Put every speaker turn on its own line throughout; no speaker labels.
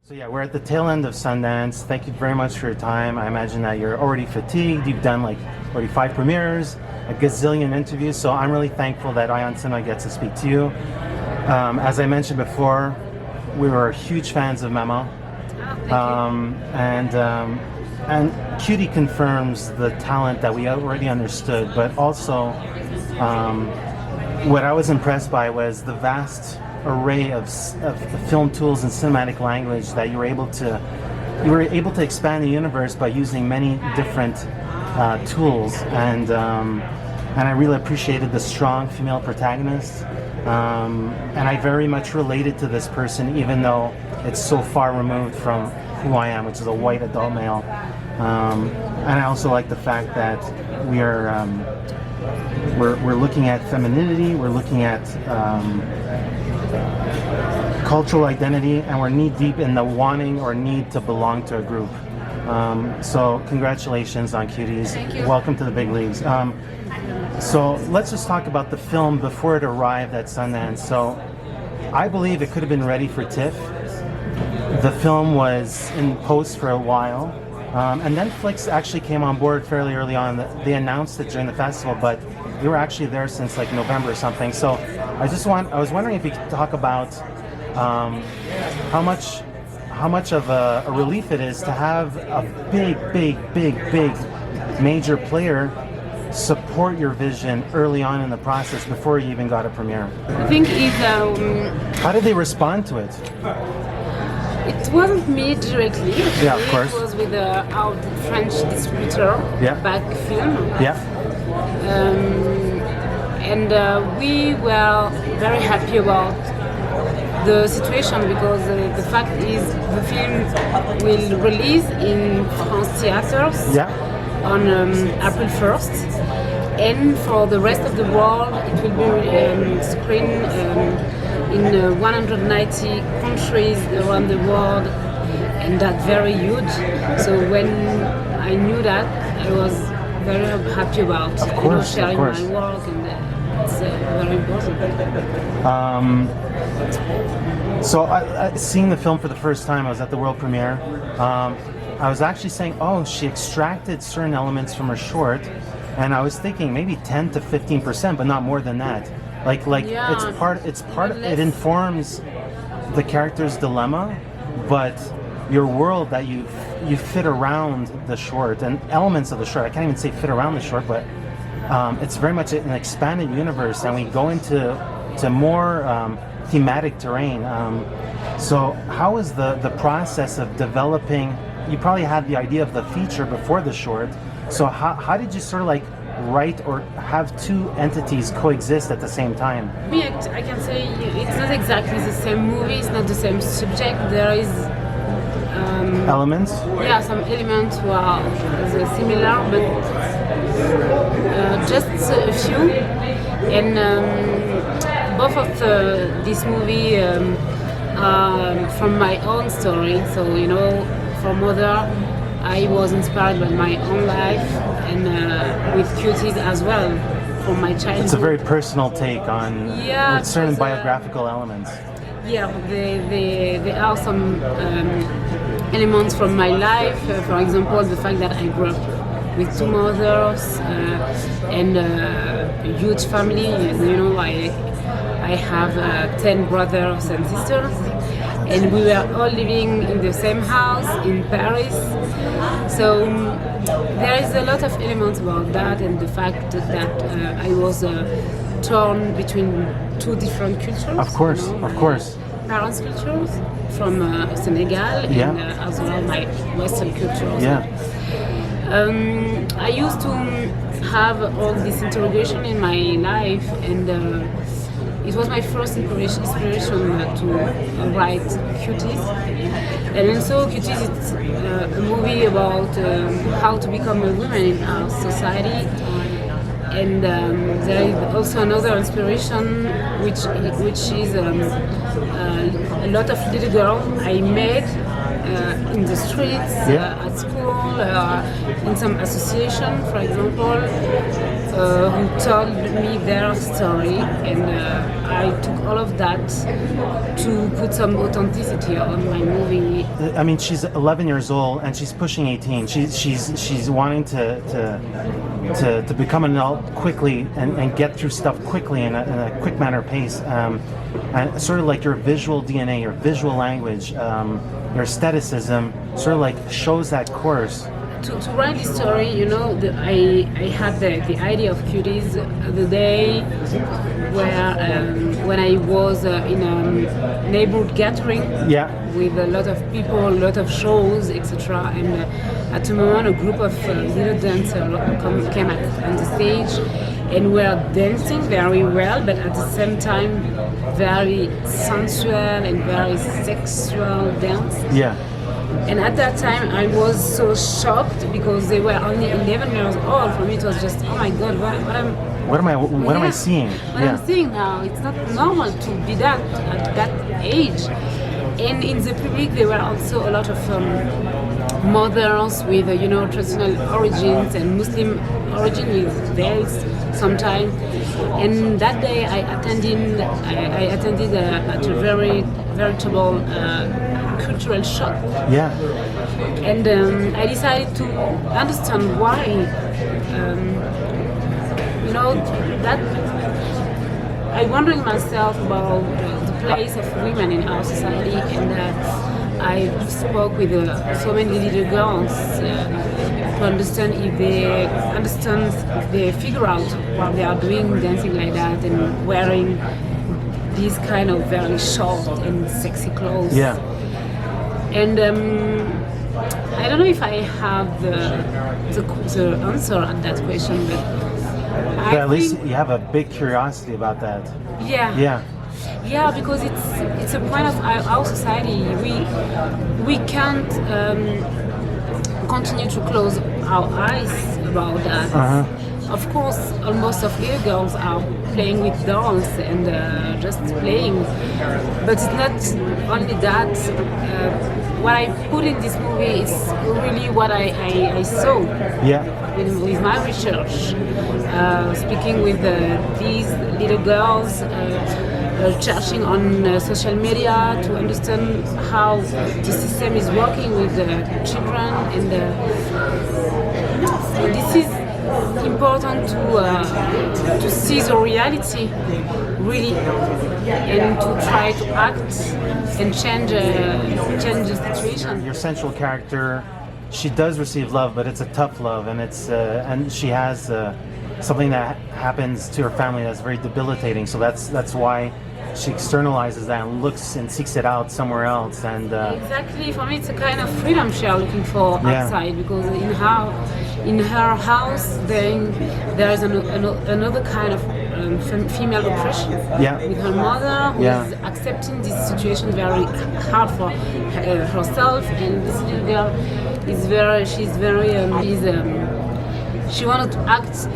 So yeah, we're at the tail end of Sundance. Thank you very much for your time. I imagine that you're already fatigued. You've done like already 5 premieres, a gazillion interviews. So I'm really thankful that Ion Cinema gets to speak to you. As I mentioned before, we were huge fans of Maman. And Cutie confirms the talent that we already understood, but also what I was impressed by was the vast array of film tools and cinematic language that you were able to expand the universe by using many different tools, and I really appreciated the strong female protagonist, and I very much related to this person, even though it's so far removed from who I am, which is a white adult male. And I also like the fact that we're looking at femininity, we're looking at cultural identity, and we're knee deep in the wanting or need to belong to a group. So congratulations on Cuties.
Thank you.
Welcome to the big leagues. So let's just talk about the film before it arrived at Sundance. So I believe it could have been ready for TIFF. The film was in post for a while. And Netflix actually came on board fairly early on. They announced it during the festival, but they were actually there since like November or something. So I was wondering if you could talk about how much of a relief it is to have a big major player support your vision early on in the process before you even got a premiere.
I think
How did they respond to it?
it wasn't me directly.
Yeah, of course.
It was with our French distributor,
Yeah.
Back Film.
Yeah.
And we were very happy about the situation, because the fact is the film will release in France theaters
Yeah.
on April 1st, and for the rest of the world it will be screened in 190 countries around the world, and that's very huge. So when I knew that, I was very happy about sharing my work, and it's very important.
So seeing the film for the first time, I was at the world premiere. I was actually saying, oh, she extracted certain elements from her short, and I was thinking maybe 10 to 15%, but not more than that.
Yeah,
it's part. It informs the character's dilemma, but your world that you fit around the short and elements of the short. I can't even say fit around the short, but it's very much an expanded universe, and we go into more thematic terrain. So how is the process of developing? You probably had the idea of the feature before the short. So how did you sort of like write or have two entities coexist at the same time?
I can say it's not exactly the same movie, it's not the same subject. There is
Elements?
Yeah, some elements were similar, but just a few. And both of this movie are from my own story. So, for Mother, I was inspired by my own life, and with Cuties as well, from my childhood.
It's a very personal take on with certain
because,
biographical elements.
Yeah, there are some elements from my life. For example, the fact that I grew up with two mothers and a huge family. I have 10 brothers and sisters, and we were all living in the same house in Paris. So there is a lot of elements about that, and the fact that I was torn between two different cultures.
Of course.
Parents' cultures from Senegal, and as well my Western cultures.
Yeah.
I used to have all this interrogation in my life, and it was my first inspiration to write Cuties. And also Cuties is a movie about how to become a woman in our society. And there is also another inspiration, which is a lot of little girls I met in the streets, at school, in some association, for example. who told me their story, and I took all of that to put some authenticity on my movie.
I mean, she's 11 years old and she's pushing 18. She's wanting to become an adult quickly and get through stuff quickly in a quick manner pace. And sort of like your visual DNA, your visual language, your aestheticism, sort of like shows that course.
To write this story, you know, I had the idea of Cuties the day where when I was in a neighborhood gathering with a lot of people, a lot of shows, etc. And at a moment, a group of little dancers came on the stage and were dancing very well, but at the same time, very sensual and very sexual dance.
Yeah.
And at that time, I was so shocked because they were only 11 years old. For me, it was just, oh my God, what am I seeing? What I'm seeing now, it's not normal to be that at that age. And in the public, there were also a lot of mothers with, traditional origins and Muslim origin with veils sometimes. And that day, I attended at a very veritable cultural shock.
Yeah.
And I decided to understand why. That I wondering myself about the place of women in our society, and I spoke with so many little girls to understand if they figure out what they are doing, dancing like that and wearing these kind of very short and sexy clothes.
Yeah.
And I don't know if I have the answer at that question, but
at least you have a big curiosity about that.
Yeah, because it's a point of our society. We can't continue to close our eyes about that.
Uh-huh.
Of course, almost of little girls are playing with dolls and just playing, but it's not only that. What I put in this movie is really what I saw with my research, speaking with these little girls, searching on social media to understand how the system is working with the children, and this is important to see the reality really, and to try to act and change the situation.
Your central character, she does receive love, but it's a tough love, and it's and she has something that happens to her family that's very debilitating. So that's why she externalizes that and looks and seeks it out somewhere else. And
exactly, for me, it's a kind of freedom she are looking for outside, because in her house there is another kind of female oppression with her mother, who is accepting this situation very hard for herself, and this little girl she wanted to act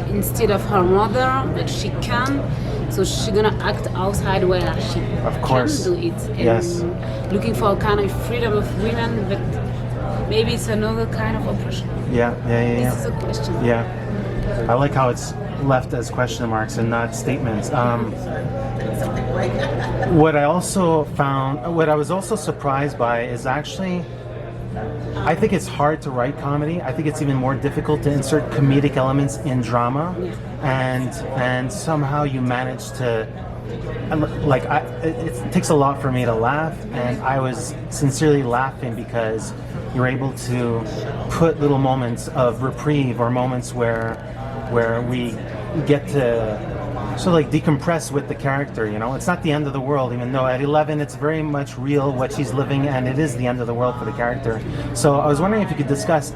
instead of her mother, but she can, so she's gonna act outside where she can do it, and looking for a kind of freedom of women, but maybe it's another kind of oppression. This is a question.
I like how it's left as question marks and not statements. What I was also surprised by is actually, I think it's hard to write comedy. I think it's even more difficult to insert comedic elements in drama, and somehow you manage to, it takes a lot for me to laugh, and I was sincerely laughing because you're able to put little moments of reprieve, or moments where we get to sort of like decompress with the character. It's not the end of the world, even though at 11 it's very much real what she's living, and it is the end of the world for the character. So I was wondering if you could discuss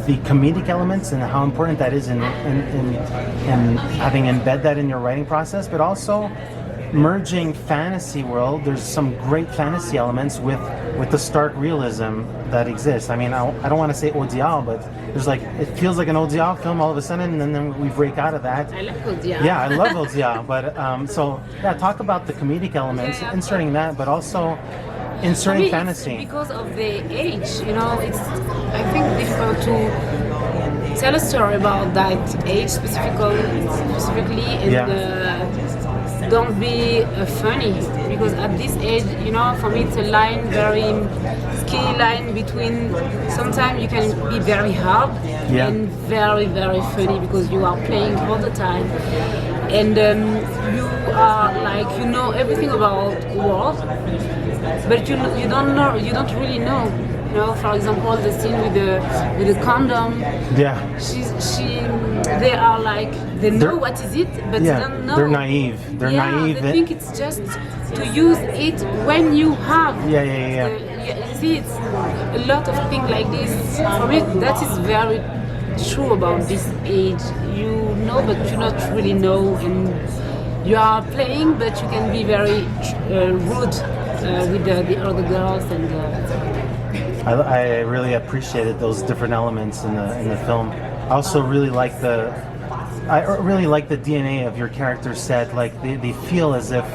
the comedic elements and how important that is in having embed that in your writing process, but also merging fantasy world. There's some great fantasy elements with the stark realism that exists. I mean, I don't want to say Audiard, but there's it feels like an Audiard film all of a sudden, and then we break out of that.
I love Audiard.
Yeah, I love Audiard, but talk about the comedic elements, inserting that, but also inserting fantasy.
Because of the age, it's, I think, difficult to tell a story about that age specifically, and don't be funny, because at this age, you know, for me it's a line, very skinny line between. Sometimes you can be very hard and very, very funny because you are playing all the time, and you are like, you know everything about war, but you don't really know. You know, for example, the scene with the condom.
Yeah.
They are like, they know what is it, but they don't know.
They're naive. They're naive.
They think it's just to use it when you have.
Yeah.
You see, it's a lot of things like this. For me, that is very true about this age. You know, but you not really know, and you are playing, but you can be very rude with the other girls and.
I really appreciated those different elements in the film. I also really like the DNA of your character set. Like they feel as if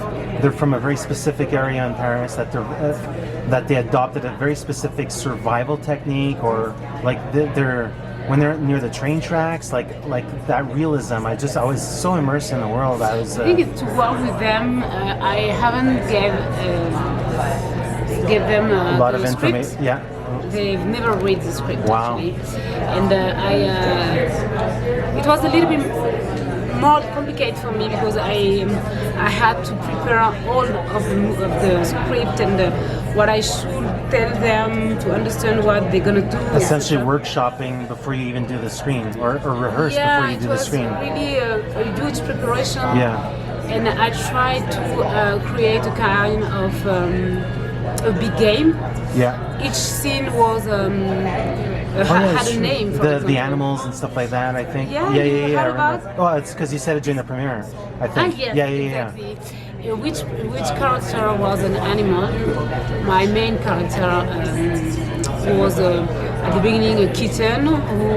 they're from a very specific area in Paris, that they adopted a very specific survival technique, or like they're when they're near the train tracks, like that realism. I was so immersed in the world. I
think it's to work with them. I haven't give them
a lot of information. Yeah.
They've never read the script actually, and it was a little bit more complicated for me because I had to prepare all of the script and what I should tell them to understand what they're gonna do.
Essentially, workshopping before you even do the screen, or rehearse before you do the screen.
Yeah, it was really a huge preparation.
Yeah.
And I tried to create a kind of a big game.
Yeah.
Each scene was had a name. For
the animals and stuff like that. I think.
Yeah.
I remember. Oh, it's because you said it during the premiere. I think.
Yes,
exactly.
Which character was an animal? My main character was at the beginning a kitten who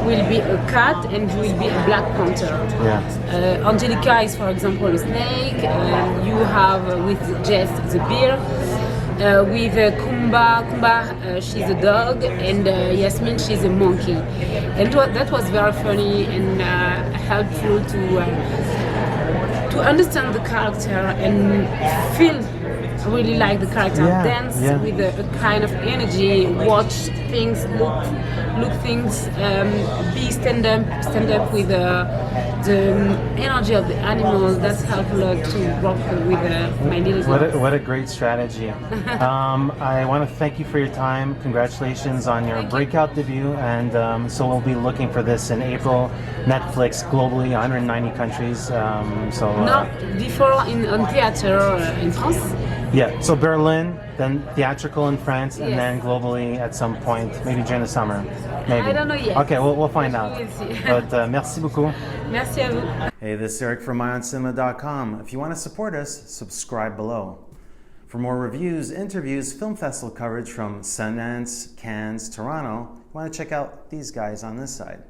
will be a cat and who will be a black panther.
Yeah.
Angelica is, for example, a snake. You have with Jess the bear. With Kumba, she's a dog, and Yasmin, she's a monkey. And that was very funny and helpful to understand the character and feel really like the character, dance with a kind of energy, watch things, look things, be stand up with the energy of the animal. That's helpful to work with my little girl.
What a great strategy. I want to thank you for your time. Congratulations on your breakout debut, and so we'll be looking for this in April. Netflix globally, 190 countries.
No, before on theater in France.
Yeah, so Berlin, then theatrical in France, and then globally at some point, maybe during the summer. Maybe.
I don't know yet.
Okay, we'll find out.
We'll see.
But merci beaucoup.
Merci à vous.
Hey, this is Eric from MyOnCinema.com. If you want to support us, subscribe below. For more reviews, interviews, film festival coverage from Sundance, Cannes, Toronto, you want to check out these guys on this side.